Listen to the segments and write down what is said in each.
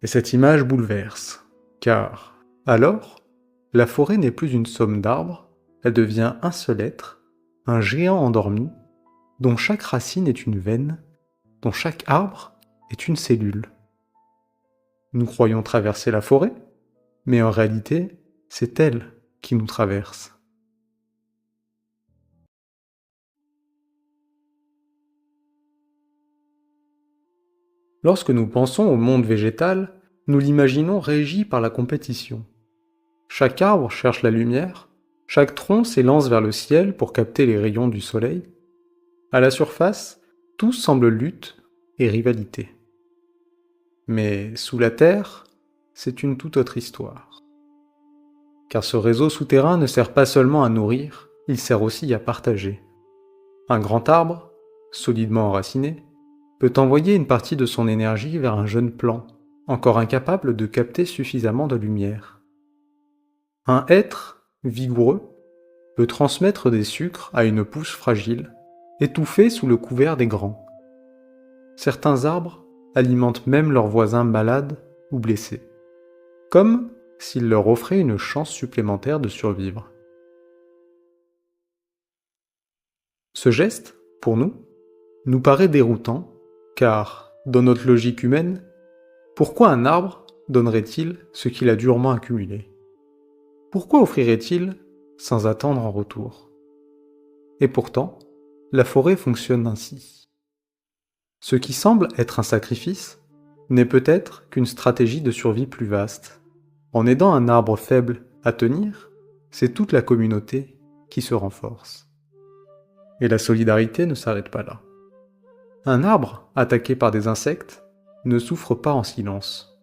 Et cette image bouleverse, car alors, la forêt n'est plus une somme d'arbres, elle devient un seul être, un géant endormi, dont chaque racine est une veine, dont chaque arbre est une cellule. Nous croyons traverser la forêt, mais en réalité, c'est elle qui nous traverse. Lorsque nous pensons au monde végétal, nous l'imaginons régi par la compétition. Chaque arbre cherche la lumière, chaque tronc s'élance vers le ciel pour capter les rayons du soleil. À la surface, tout semble lutte et rivalité. Mais sous la terre, c'est une toute autre histoire. Car ce réseau souterrain ne sert pas seulement à nourrir, il sert aussi à partager. Un grand arbre, solidement enraciné, peut envoyer une partie de son énergie vers un jeune plant, encore incapable de capter suffisamment de lumière. Un hêtre, vigoureux, peut transmettre des sucres à une pousse fragile, étouffée sous le couvert des grands. Certains arbres alimentent même leurs voisins malades ou blessés, comme s'ils leur offraient une chance supplémentaire de survivre. Ce geste, pour nous paraît déroutant, car, dans notre logique humaine, pourquoi un arbre donnerait-il ce qu'il a durement accumulé? Pourquoi offrirait-il sans attendre en retour? Et pourtant, la forêt fonctionne ainsi. Ce qui semble être un sacrifice n'est peut-être qu'une stratégie de survie plus vaste. En aidant un arbre faible à tenir, c'est toute la communauté qui se renforce. Et la solidarité ne s'arrête pas là. Un arbre attaqué par des insectes ne souffre pas en silence.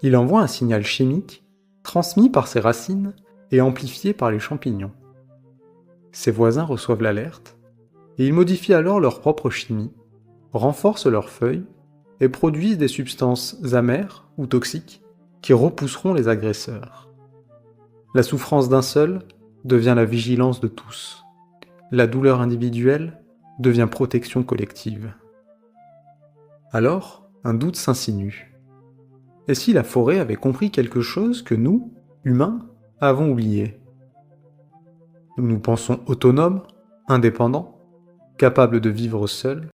Il envoie un signal chimique transmis par ses racines et amplifié par les champignons. Ses voisins reçoivent l'alerte et ils modifient alors leur propre chimie, renforcent leurs feuilles et produisent des substances amères ou toxiques qui repousseront les agresseurs. La souffrance d'un seul devient la vigilance de tous. La douleur individuelle devient protection collective. Alors, un doute s'insinue. Et si la forêt avait compris quelque chose que nous, humains, avons oublié? Nous nous pensons autonomes, indépendants, capables de vivre seuls,